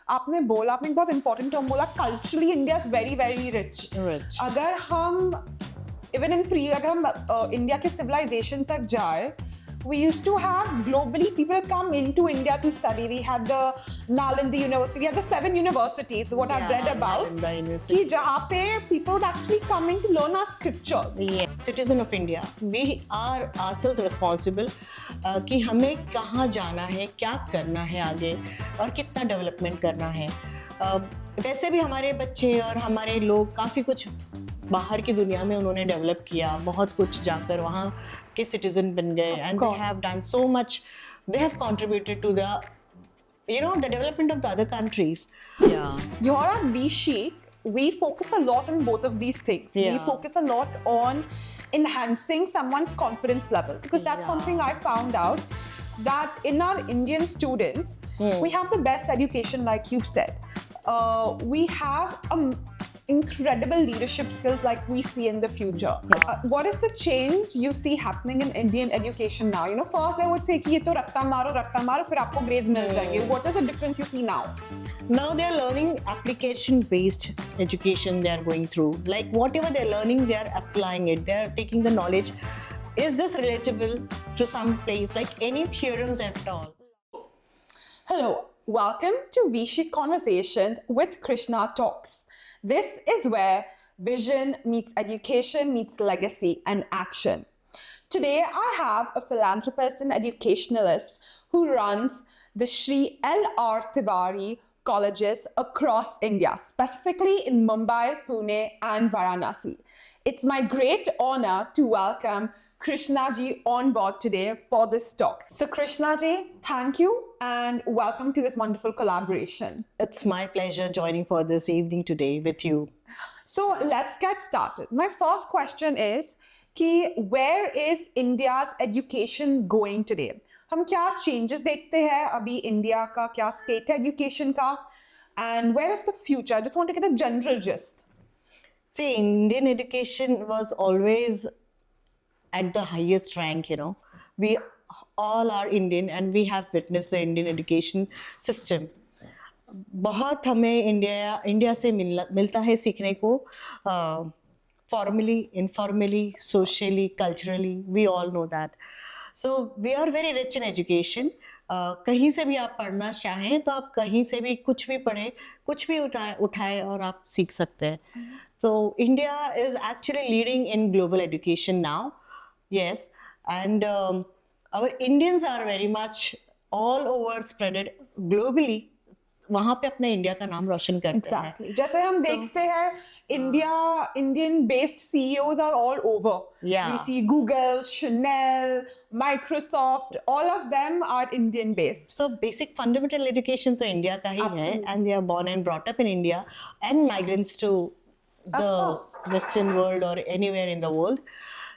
आपने एक बहुत इंपॉर्टेंट टर्म बोला, culturally India is very very rich. अगर हम अगर हम इंडिया के सिविलाइजेशन तक जाए, we used to have globally people come into India to study. We had the Nalanda University, we had the 7 universities, what I've read about, कि जहाँ पे people would actually come in to learn our scriptures. Yeah. Citizen of India, we are ourselves responsible कि हमें कहाँ जाना है, क्या करना है आगे और कितना डेवलपमेंट करना है. वैसे भी हमारे बच्चे और हमारे लोग काफ़ी कुछ बाहर की दुनिया में उन्होंने डेवलप किया, बहुत कुछ जाकर वहाँ के सिटीजन बन गए, and they have done so much, they have contributed to the the development of the other countries. Here at VSHIC, we focus a lot on both of these things. We focus a lot on enhancing someone's confidence level, because that's something I found out, that in our Indian students, we have the best education, like you said. We have incredible leadership skills like we see in the future. What is the change you see happening in Indian education now? First they would say कि ये तो रट्टा मारो फिर आपको grades मिल जाएंगे. What is the difference you see now? Now they are learning application based education they are going through. Like whatever they are learning, they are applying it. They are taking the knowledge. Is this relatable to some place? Like any theorems at all? Hello. Welcome to VSHIC Conversations with Krishna Talks. This is where vision meets education meets legacy and action. Today I have a philanthropist and educationalist who runs the Shri L.R. Tiwari colleges across India, specifically in Mumbai, Pune and Varanasi. It's my great honor to welcome Krishna ji on board today for this talk. So Krishna ji, thank you and welcome to this wonderful collaboration. It's my pleasure joining for this evening today with you. So let's get started. My first question is कि where is India's education going today? हम क्या changes देखते हैं अभी India का, क्या state है education का, and where is the future? I just want to get a general gist. See, Indian education was always at the highest rank, We all are Indian and we have witnessed the Indian education system. बहुत हमें India से मिलता है सीखने को, formally, informally, socially, culturally, we all know that. So we are very rich in education. कहीं से भी आप पढ़ना चाहें तो आप कहीं से भी कुछ भी पढ़ें, कुछ भी उठाए और आप सीख सकते हैं. So India is actually leading in global education now. Yes, and our Indians are very much all over spreaded globally. वहाँ पे अपने इंडिया का नाम रोशन करते हैं. Exactly. जैसे हम देखते हैं Indian based CEOs are all over. Yeah. We see Google, Chanel, Microsoft, all of them are Indian based. So basic fundamental education तो इंडिया का ही है, and they are born and brought up in India and migrants to the Western world or anywhere in the world.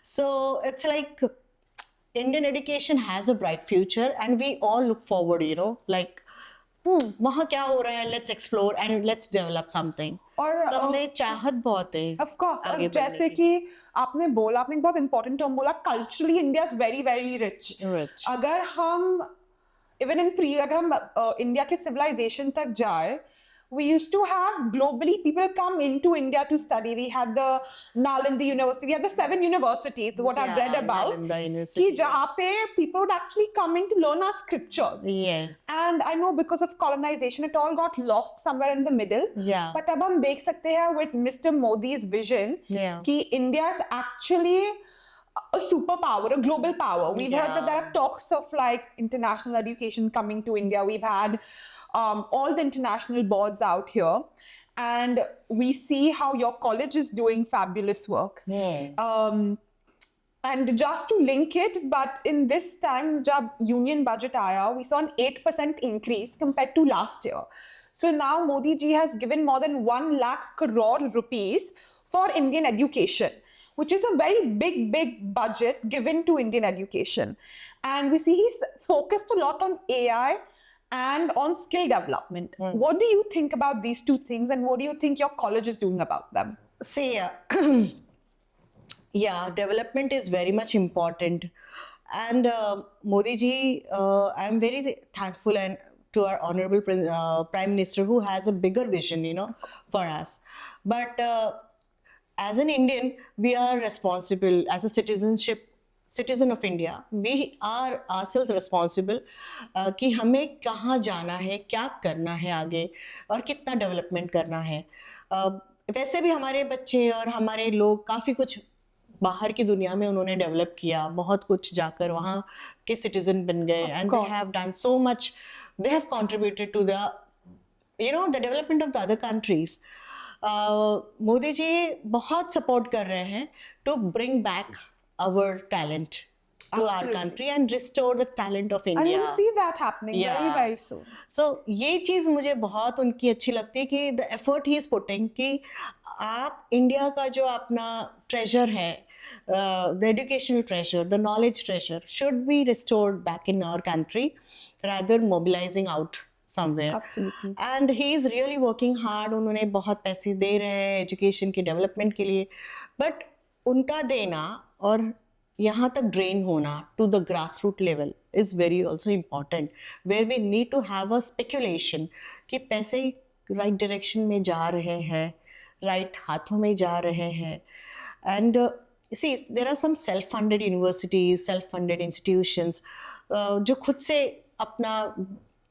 So it's like Indian education has a bright future and we all look forward, like वहाँ क्या हो रहा है, let's explore and let's develop something. और तो हमें चाहत बहुत है. Of course. और जैसे कि आपने एक बहुत important term बोला, culturally India is very very rich. अगर हम इंडिया के civilization तक जाए, we used to have globally people come into India to study. We had the Nalanda University, we had the 7 universities, what I've read about, कि जहाँ पे people would actually come in to learn our scriptures. Yes. And I know because of colonization, it all got lost somewhere in the middle. Yeah. But अब हम देख सकते हैं with Mr. Modi's vision, कि India is actually a superpower, a global power. We've heard that there are talks of like international education coming to India. We've had all the international boards out here, and we see how your college is doing fabulous work. And just to link it, but in this time, jab union budget aaya, we saw an 8% increase compared to last year. So now Modi ji has given more than 1 lakh crore rupees for Indian education, which is a very big budget given to Indian education. And we see he's focused a lot on AI and on skill development. What do you think about these two things, and what do you think your college is doing about them? See, yeah, development is very much important. And Modi ji, I'm very thankful and to our honorable Prime Minister, who has a bigger vision, for us. But as an Indian, we are responsible as a citizen of India. We are ourselves responsible कि हमें कहाँ जाना है, क्या करना है आगे और कितना डेवलपमेंट करना है. वैसे भी हमारे बच्चे और हमारे लोग काफ़ी कुछ बाहर की दुनिया में उन्होंने डेवलप किया, बहुत कुछ जाकर वहाँ के सिटीजन बन गए, and they have done so much, they have contributed to the the development of the other countries. Modi ji बहुत सपोर्ट कर रहे हैं to bring back our talent to our country and restore the talent of India. And we'll see that happening very, very soon. So ये चीज़ मुझे बहुत उनकी अच्छी लगती है कि the effort he is putting कि आप इंडिया का जो अपना treasure है, the educational treasure, the knowledge treasure should be restored back in our country rather mobilizing out somewhere. Absolutely. And he is really working hard. उन्होंने बहुत पैसे दे रहे हैं education के development के लिए, but उनका देना और यहाँ तक ड्रेन होना to the grass root level is very also important, where we need to have a speculation कि पैसे राइट डायरेक्शन में जा रहे हैं, राइट हाथों में जा रहे हैं. And see there are some self funded universities, self funded institutions जो खुद से अपना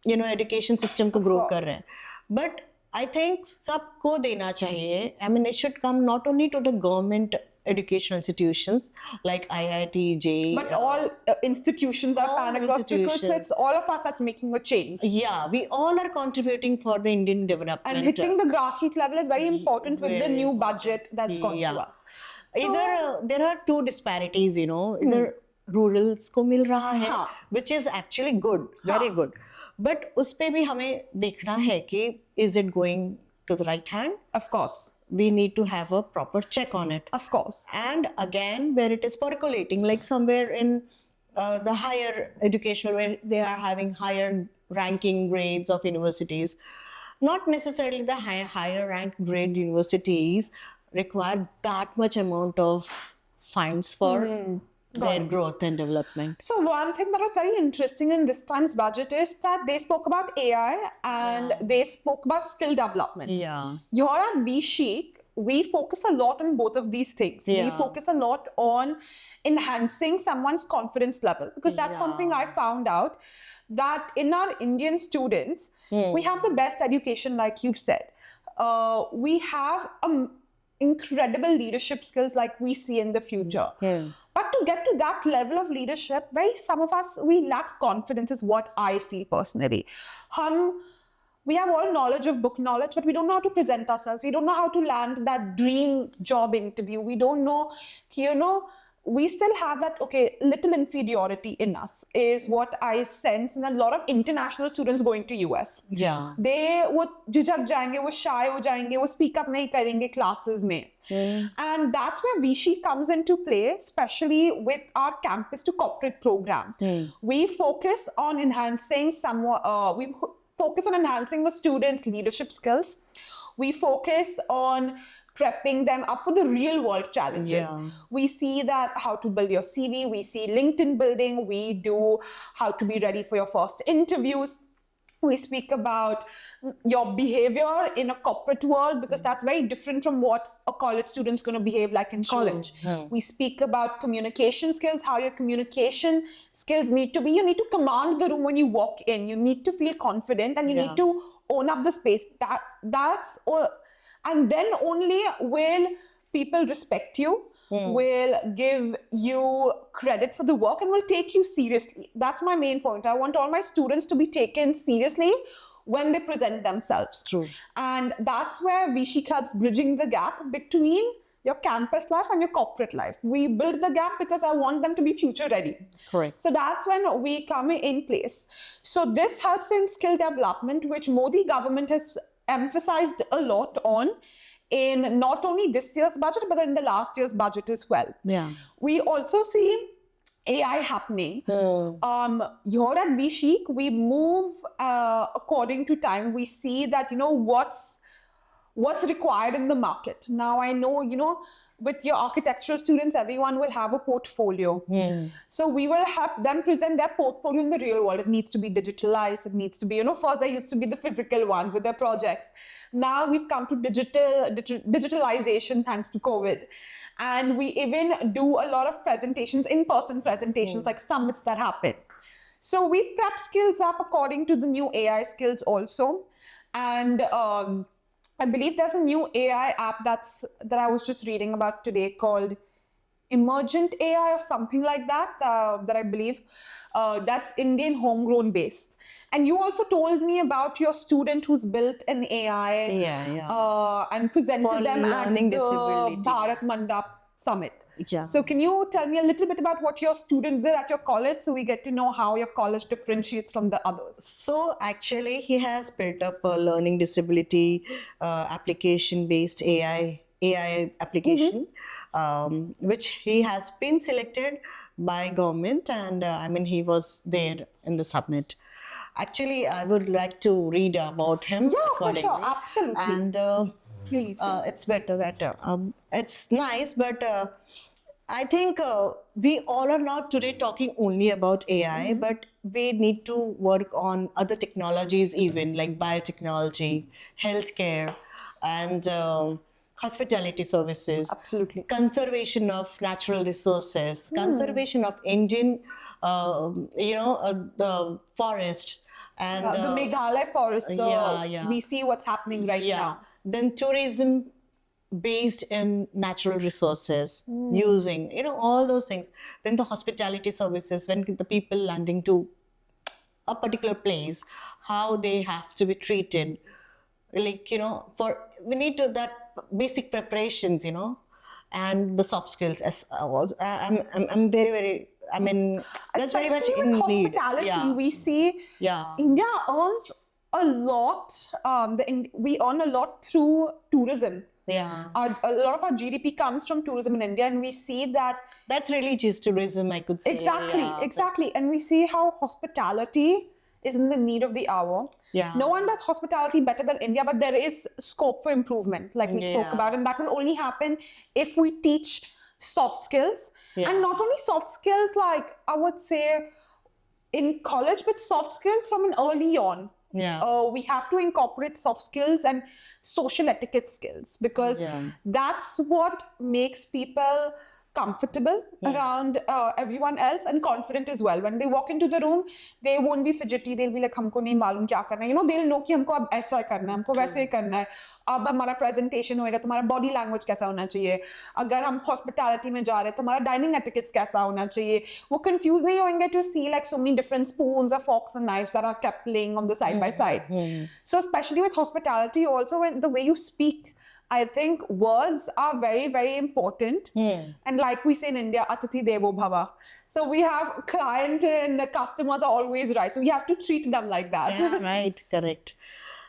एजुकेशन सिस्टम को ग्रो कर रहे हैं. बट आई थिंक सबको देना चाहिए. I mean it should come not only to the government educational institutions like IIT, JEE. But all institutions are pan across because it's all of us that's making a change. Yeah, we all are contributing for the Indian development. And hitting the grassroots level is very important with the new budget that's gone to us. Either there are two disparities, either rurals को मिल रहा है, which is actually good, very good. But उस पे भी हमें देखना है कि is it going to the right hand? Of course. We need to have a proper check on it. Of course. And again, where it is percolating, like somewhere in the higher education, where they are having higher ranking grades of universities, not necessarily the higher ranked grade universities require that much amount of funds for their growth and development. So one thing that was very interesting in this time's budget is that they spoke about AI and they spoke about skill development. Yeah. Here at V-Chic, we focus a lot on both of these things. Yeah. We focus a lot on enhancing someone's confidence level because that's something I found out that in our Indian students, we have the best education, like you've said. We have incredible leadership skills like we see in the future. But to get to that level of leadership, some of us, we lack confidence is what I feel personally. We have all knowledge of book knowledge, but we don't know how to present ourselves. We don't know how to land that dream job interview. We don't know, we still have that, little inferiority in us is what I sense in a lot of international students going to US. Yeah. They would झिझक जाएंगे, वो shy हो जाएंगे, वो speak up नहीं करेंगे classes में. And that's where V-Chic comes into play, especially with our campus to corporate program. We focus on enhancing the students' leadership skills. We focus on prepping them up for the real world challenges. We see that how to build your CV, we see LinkedIn building, we do how to be ready for your first interviews. We speak about your behavior in a corporate world because that's very different from what a college student's going to behave like in college. We speak about communication skills, how your communication skills need to be. You need to command the room when you walk in. You need to feel confident and you need to own up the space. That's all. And then only will people respect you, will give you credit for the work and will take you seriously. That's my main point. I want all my students to be taken seriously when they present themselves. True. And that's where V-Chic helps bridging the gap between your campus life and your corporate life. We build the gap because I want them to be future ready. Correct. So that's when we come in place. So this helps in skill development, which Modi government has emphasized a lot on in not only this year's budget, but in the last year's budget as well. Yeah. We also see AI happening. Here at V-Chic, we move according to time. We see that, what's required in the market. Now, I know, with your architectural students, everyone will have a portfolio. So we will help them present their portfolio in the real world. It needs to be digitalized. It needs to be, first there used to be the physical ones with their projects. Now we've come to digitalization thanks to COVID. And we even do a lot of presentations, in-person presentations, like summits that happen. So we prep skills up according to the new AI skills also. And I believe there's a new AI app that I was just reading about today called Emergent AI or something like that, that I believe that's Indian homegrown based. And you also told me about your student who's built an AI and presented For them at learning the disability. Bharat Mandap Summit. Yeah. So can you tell me a little bit about what your student did at your college so we get to know how your college differentiates from the others? So actually, he has built up a learning disability application-based AI application, which he has been selected by government, and he was there in the summit. Actually, I would like to read about him. Yeah, for accordingly. sure, absolutely. And Please. it's better that it's nice, but I think we all are not today talking only about AI, but we need to work on other technologies, even like biotechnology, healthcare, and hospitality services. Absolutely. Conservation of natural resources, conservation of Indian, the forests, and The Meghalaya forest, yeah. we see what's happening right now. Then tourism based in natural resources, using all those things. Then the hospitality services, when the people landing to a particular place, how they have to be treated, like we need to that basic preparations, and the soft skills as well. I'm very that's very much Especially in with need. hospitality, we see India earns a lot. We earn a lot through tourism. Yeah, A lot of our GDP comes from tourism in India, and we see that that's religious tourism, I could say. exactly, and we see how hospitality is in the need of the hour. Yeah. No one does hospitality better than India, but there is scope for improvement, like we spoke about, and that will only happen if we teach soft skills, and not only soft skills, like I would say in college, but soft skills from an early on. We have to incorporate soft skills and social etiquette skills, because that's what makes people comfortable around everyone else and confident as well. When they walk into the room, they won't be fidgety. They'll be like, हमको नहीं मालूम क्या करना है. They'll know कि हमको अब ऐसा करना है, हमको वैसे करना है. अब हमारा presentation होएगा, तुम्हारा body language कैसा होना चाहिए. अगर हम hospitality में जा रहे हैं, तुम्हारा dining etiquette कैसा होना चाहिए. वो confused नहीं होंगे to see like so many different spoons or forks and knives that are kept laying on the side by side. So especially with hospitality, also when the way you speak, I think words are very, very important. And like we say in India, Atithi Devo Bhava. So we have client and customers are always right. So we have to treat them like that. Yeah, right, correct.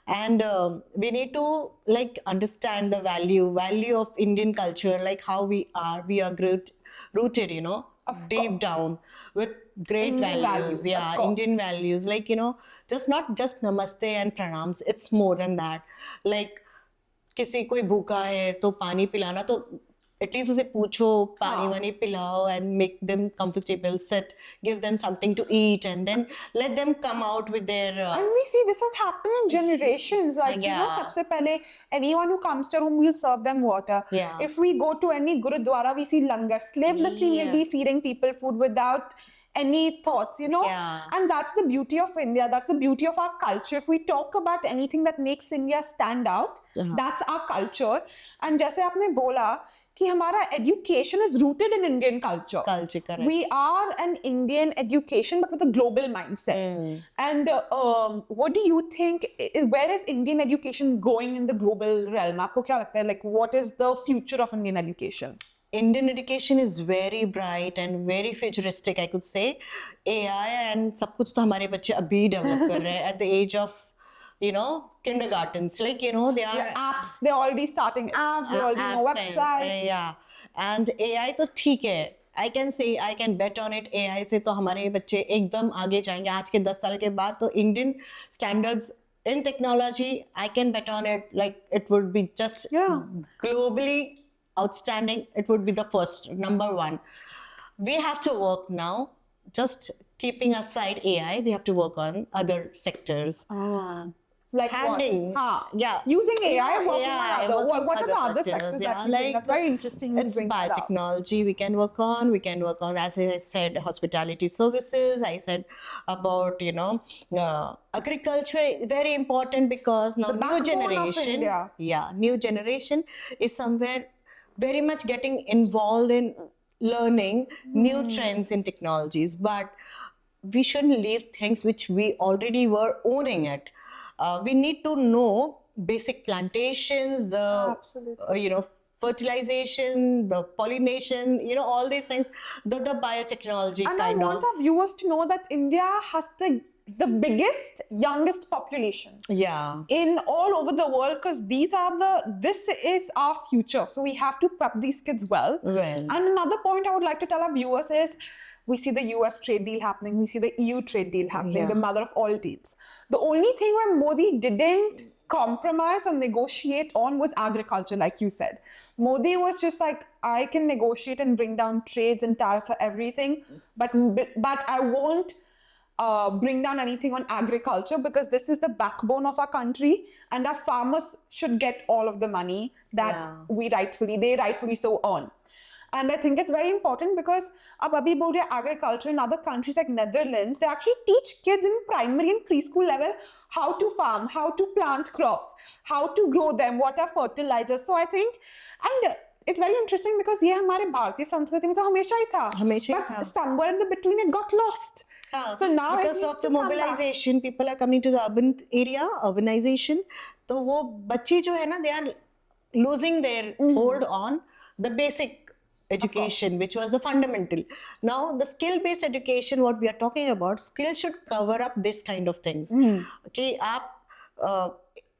And we need to understand the value of Indian culture, like how we are rooted, deep down with great Indian values. Yeah, Indian values, not just namaste and pranams. It's more than that. Like, किसी कोई भूखा है तो पानी पिलाना, तो at least उसे पूछो, पानी वानी पिलाओ, and make them comfortable, sit, give them something to eat, and then let them come out with their and we see this has happened in generations. Like, sabse pehle, anyone who comes to our home, we'll serve them water. If we go to any gurudwara, we see langar. Slavelessly, we'll be feeding people food without any thoughts, and that's the beauty of India. That's the beauty of our culture. If we talk about anything that makes India stand out, that's our culture. And जैसे आपने बोला कि हमारा education is rooted in Indian culture. Correct. We are an Indian education, but with a global mindset. And what do you think? Where is Indian education going in the global realm? आपको क्या लगता है? Like, what is the future of Indian education? Indian education is very bright and very futuristic, I could say. AI and सब कुछ तो हमारे बच्चे अभी develop कर रहे हैं at the age of, kindergartens. Like, they are apps. They're already starting apps. They already know websites. And AI तो ठीक है. I can say, I can bet on it. AI से तो हमारे बच्चे एकदम आगे जाएंगे. आज के 10 साल के बाद तो Indian standards in technology, I can bet on it. Like, it would be just globally outstanding, it would be the first, number one. We have to work now, just keeping aside AI, we have to work on other sectors. Like Handling, what? yeah. Using AI, working AI, on other. working What are the other other sectors, sectors yeah, that you think? That's very interesting. You It's bring that up. biotechnology we can work on. We can work on, as I said, hospitality services. I said about, agriculture, very important, because now new backbone of generation, India. new generation is somewhere very much getting involved in learning new trends in technologies. But we shouldn't leave things which we already were owning it. We need to know basic plantations, Absolutely. fertilization, the pollination, all these things, the biotechnology And kind I want of. our viewers to know that India has the biggest, youngest population Yeah. in all over the world, because this is our future. So we have to prep these kids well. Well. And another point I would like to tell our viewers is, we see the US trade deal happening, we see the EU trade deal happening, Yeah. the mother of all deals. The only thing where Modi didn't compromise or negotiate on was agriculture, like you said. Modi was just like, I can negotiate and bring down trades and tariffs or everything, but I won't bring down anything on agriculture, because this is the backbone of our country, and our farmers should get all of the money that they rightfully so earn. And I think it's very important, because ab abhi bol rahe agriculture in other countries like Netherlands, they actually teach kids in primary and preschool level how to farm, how to plant crops, how to grow them, what are fertilizers. So I think, and it's very interesting, because ये हमारे भारतीय संस्कृति में तो हमेशा ही था. हमेशा ही But था. somewhere in the between it got lost. So now it because needs of the to come back. mobilization, people are coming to the urban area, urbanization. तो वो बच्चे जो है ना, they are losing their hold on the basic education, which was the fundamental. Now the skill-based education, what we are talking about, skill should cover up this kind of things. कि आप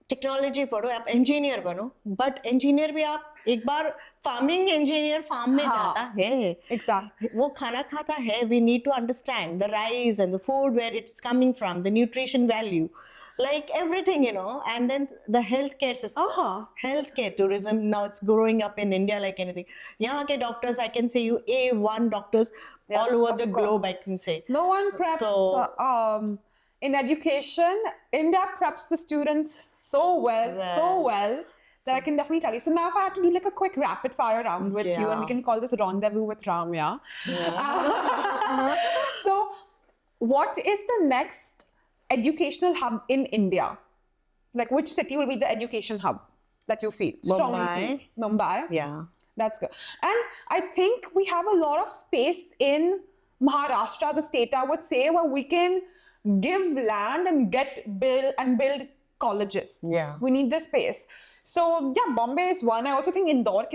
technology पढ़ो, आप engineer बनो, but engineer भी आप एक बार farming engineer farm में जाता है, Exactly. वो खाना खाता है. We need to understand the rice and the food, where it's coming from, the nutrition value, like everything, and then the healthcare system, healthcare tourism. Now it's growing up in India like anything. यहाँ के doctors, I can say you A1 doctors all over the globe, I can say. No one preps in education. India preps the students so well, that I can definitely tell you. So now if I had to do like a quick rapid fire round with you, and we can call this rendezvous with Ramya. So what is the next educational hub in India? Like, which city will be the education hub that you feel strongly feel? Mumbai. Yeah. That's good. And I think we have a lot of space in Maharashtra as a state, I would say, where we can give land and build colleges. Yeah. We need the space. So yeah, Bombay is one. I also think Indore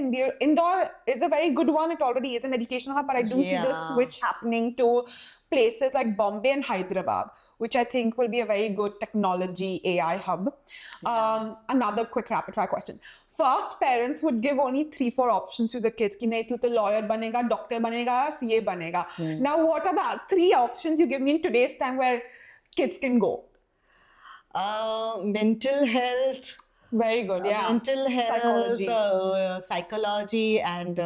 is a very good one. It already is an educational hub, but I do see the switch happening to places like Bombay and Hyderabad, which I think will be a very good technology AI hub. Another quick rapid fire question. First, parents would give only 3-4 options to the kids. Ki nahi, tu to lawyer banega, doctor banega, CA banega. Now, what are the 3 options you give me in today's time where kids can go? Mental health. Very good, yeah. Mental health, psychology, and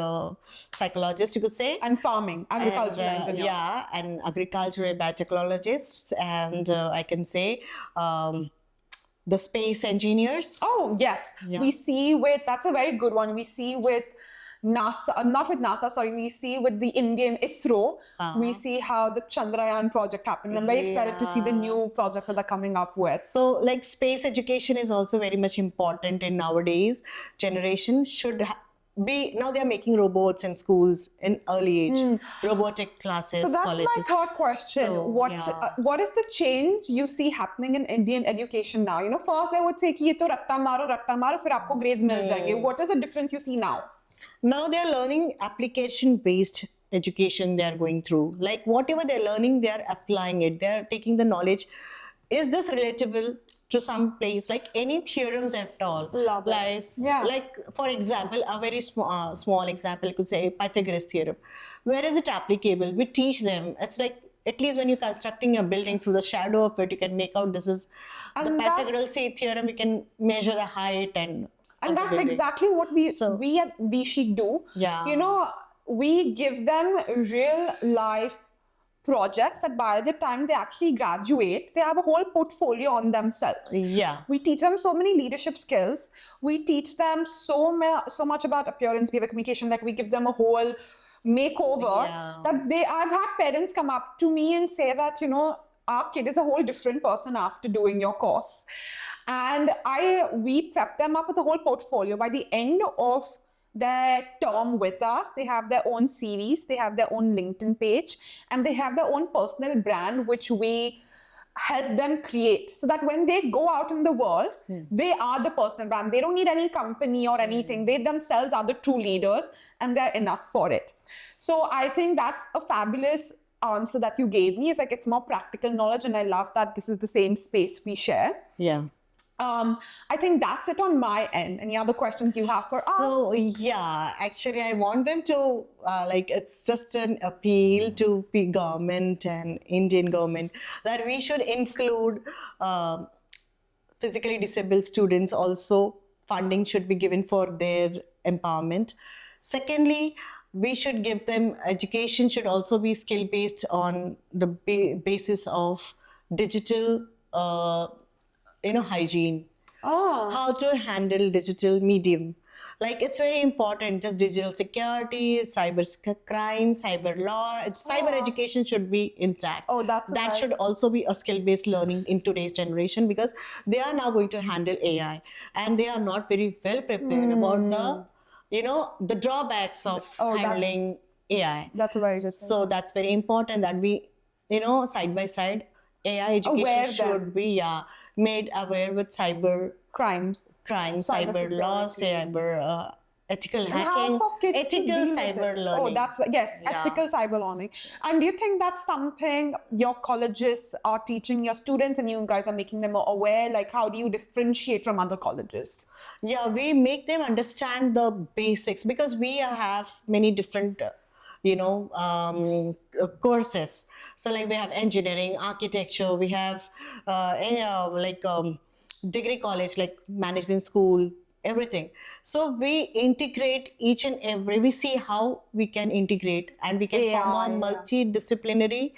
psychologist, you could say. And farming, agriculture engineers. Yeah, and agricultural biotechnologists, and I can say the space engineers. Oh, yes. Yeah. We see that's a very good one. We see with NASA, not with NASA, sorry, we see with the Indian ISRO, we see how the Chandrayaan project happened. I'm very excited to see the new projects that they're coming up with. So, like, space education is also very much important in nowadays. Generation should be, now they are making robots in schools in early age, robotic classes, So that's colleges. my third question. So, what is the change you see happening in Indian education now? First they would say कि ये तो रट्टा मारो फिर आपको grades मिल जाएंगे. What is the difference you see now? Now they are learning application-based education they are going through. Like, whatever they're learning, they are applying it. They are taking the knowledge. Is this relatable to some place? Like any theorems at all. Love it. Like, like, for example, a very small example, you could say Pythagoras theorem. Where is it applicable? We teach them. It's like, at least when you're constructing a building, through the shadow of it, you can make out this is the Pythagoras theorem. You can measure the height and And of the that's building. exactly what we at VSHE do. Yeah. You know, we give them real life projects that by the time they actually graduate, they have a whole portfolio on themselves. Yeah. We teach them so many leadership skills. We teach them so much about appearance, behavior, communication. Like we give them a whole makeover that I've had parents come up to me and say that, you know, our kid is a whole different person after doing your course. And we prep them up with a whole portfolio. By the end of their term with us, they have their own series, they have their own LinkedIn page, and they have their own personal brand, which we help them create, so that when they go out in the world, they are the personal brand. They don't need any company or anything. They themselves are the true leaders, and they're enough for it. So I think that's a fabulous answer that you gave me. It's like, it's more practical knowledge, and I love that this is the same space we share. Yeah. I think that's it on my end. Any other questions you have for us? So yeah, actually I want them to it's just an appeal to the government and Indian government that we should include physically disabled students also. Funding should be given for their empowerment. Secondly, we should give them education should also be skill based on the basis of digital hygiene. How to handle digital medium. Like, it's very important, just digital security, cyber crime, cyber law, cyber education should be intact. That should also be a skill-based learning in today's generation, because they are now going to handle AI and they are not very well prepared about the drawbacks of handling AI. That's a very good thing. So that's very important that we, side by side, AI education should be made aware with cyber crimes, cyber laws, cyber ethical hacking, ethical cyber learning. Ethical cyber learning. And do you think that's something your colleges are teaching your students, and you guys are making them aware? Like, how do you differentiate from other colleges? Yeah, we make them understand the basics, because we have many different courses. So like we have engineering, architecture, we have degree college, like management school, everything. So we integrate each and every, we see how we can integrate, and we can form a multidisciplinary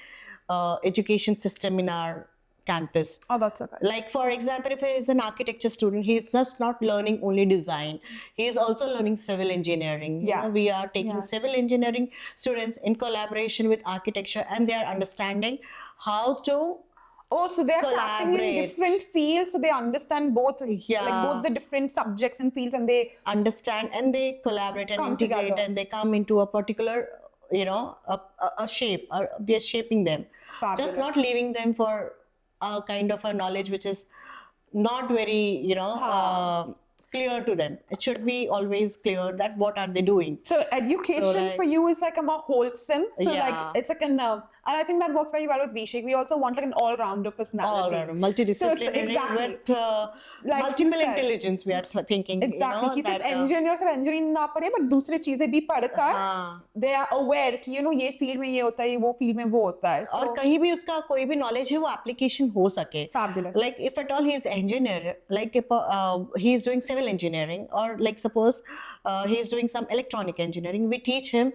education system in our campus. That's okay. Like, for example, if he is an architecture student, he is just not learning only design. He is also learning civil engineering. We are taking civil engineering students in collaboration with architecture, and they are understanding how to so they are tapping in different fields, so they understand both, like both the different subjects and fields, and they understand and they collaborate and integrate together. And they come into a particular, a shape, or we are shaping them. Fabulous. Just not leaving them for a kind of a knowledge which is not very, clear to them. It should be always clear that what are they doing. So education for you is like a more wholesome. So like it's like and I think that works very well with VSHE. We also want like an all-rounder personality. All-rounder, multidisciplinary with multiple intelligence. We are thinking. Exactly. He said engineers engineering ना पढ़े, but दूसरे चीजें भी पढ़कर they are aware कि ये field में ये होता है, वो field में वो होता है. और कहीं भी उसका कोई भी knowledge है वो application हो सके. Fabulous. Like if at all he is engineer, like he is doing civil engineering, or like suppose he is doing some electronic engineering, we teach him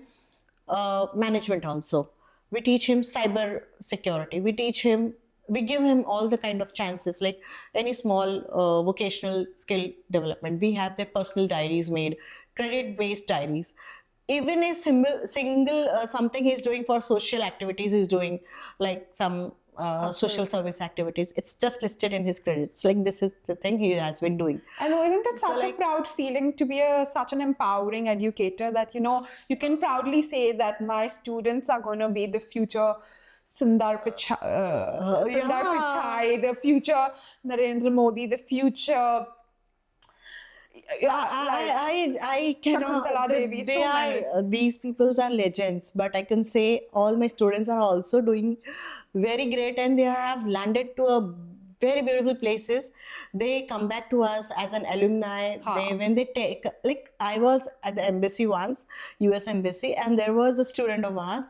management also. We teach him cyber security. We give him all the kind of chances, like any small vocational skill development. We have their personal diaries made, credit-based diaries. Even a single something he's doing for social activities, he's doing like some social service activities. It's just listed in his credits. Like, this is the thing he has been doing. And isn't it such a proud feeling to be such an empowering educator that, you can proudly say that my students are going to be the future Sundar Pichai, the future Narendra Modi, the future... I cannot. These people are legends, but I can say all my students are also doing very great, and they have landed to a very beautiful places. They come back to us as an alumni. When they take, like, I was at the embassy once, US embassy, and there was a student of ours,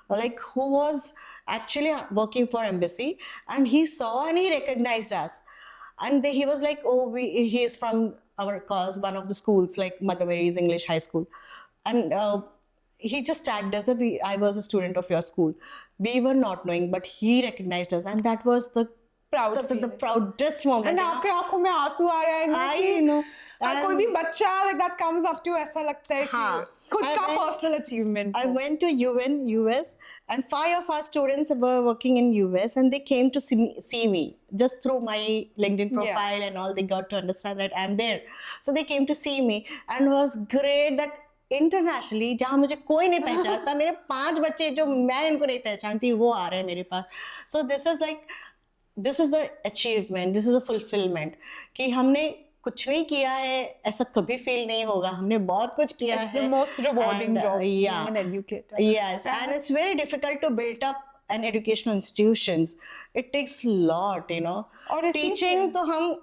like, who was actually working for embassy, and he saw and he recognized us, and he was like, he is from our cause, one of the schools like Mother Mary's English High School, and he just tagged us that I was a student of your school. We were not knowing, but he recognized us, and that was the Proud proudest moment. And आपके आंखों में आंसू आ रहे हैं ना I कि know. कोई भी बच्चा like that comes up to you, ऐसा लगता है हाँ. कि खुद का personal achievement I went to US, and 5 of our students were working in US, and they came to see me just through my LinkedIn profile and all. They got to understand that I'm there, so they came to see me, and it was great that internationally जहाँ मुझे कोई नहीं पहचानता, मेरे 5 बच्चे जो मैं इनको नहीं पहचानती वो आ रहे हैं मेरे पास. So this is the achievement, this is a fulfillment कि हमने कुछ नहीं किया है ऐसा कभी फील नहीं होगा, हमने बहुत कुछ किया है. It's the most rewarding job being an educator. Yes, and it's very difficult to build up an educational institutions. It takes a lot, you know. और teaching तो हम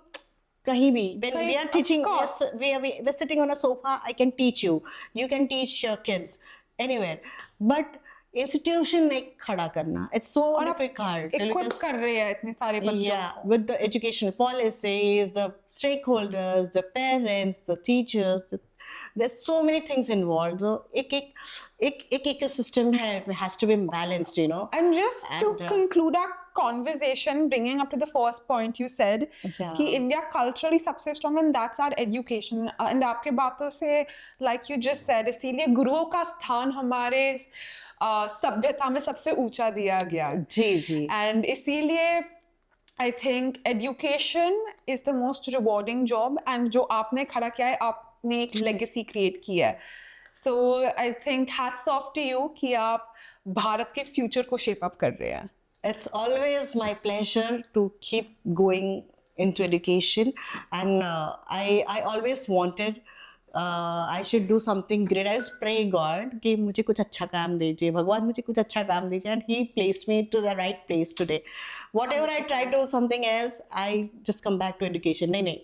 कहीं भी, when we are teaching, we're sitting on a sofa, I can teach you, you can teach your kids anywhere, but institution में खड़ा करना, it's so difficult. equip कर रहे हैं इतने सारे बच्चों. Yeah, with the educational policies, the stakeholders, the parents, the teachers, there's so many things involved. So एक ecosystem है, it has to be balanced, you know. And just to conclude our conversation, bringing up to the first point you said कि India culturally सबसे strong, and that's our education. And आपके बातों से, like you just said, इसीलिए गुरुओं का स्थान हमारे सभ्यता में सबसे ऊंचा दिया गया. जी. And इसीलिए I think education is the most rewarding job, and जो आपने खड़ा किया है, आपने एक legacy create किया है. So I think hats off to you कि आप भारत के future को shape up कर रहे हैं. It's always my pleasure to keep going into education, and I always wanted I should do something great. I just pray God कि मुझे कुछ अच्छा काम दीजिए, भगवान मुझे कुछ अच्छा काम दीजिए, and He placed me to the right place today. Whatever I try to do something else, I just come back to education. नहीं,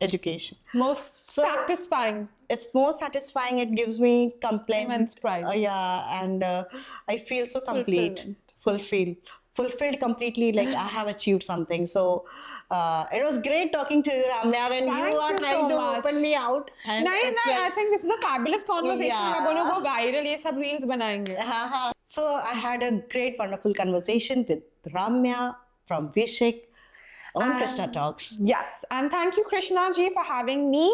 education. Most satisfying. It's most satisfying. It gives me immense pride. Yeah, and I feel so complete, fulfilled completely, like I have achieved something. So it was great talking to you, Ramya, when you are trying to open me out. And I think this is a fabulous conversation. We're going to go viral. ये सब reels बनाएंगे. So I had a great, wonderful conversation with Ramya from Vishik on Krishna Talks. Yes, and thank you, Krishna ji, for having me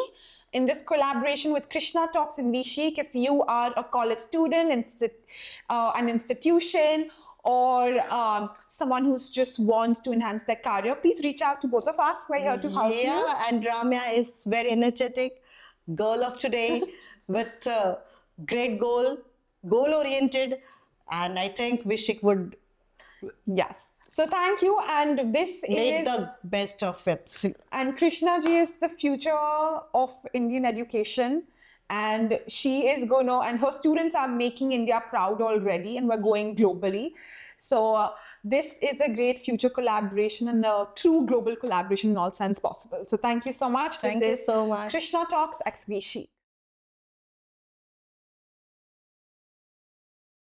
in this collaboration with Krishna Talks and Vishik. If you are a college student, an institution, or someone who's just wants to enhance their career, please reach out to both of us. We're here to help you. Yeah, and Ramya is very energetic, girl of today, with great goal-oriented, and I think Vishik would. Yes. So thank you, and this make is the best of it. And Krishna ji is the future of Indian education, and she is and her students are making India proud already, and we're going globally. So this is a great future collaboration and a true global collaboration in all sense possible. So thank you so much. Thank you so much. Krishna Talks ex Vishi.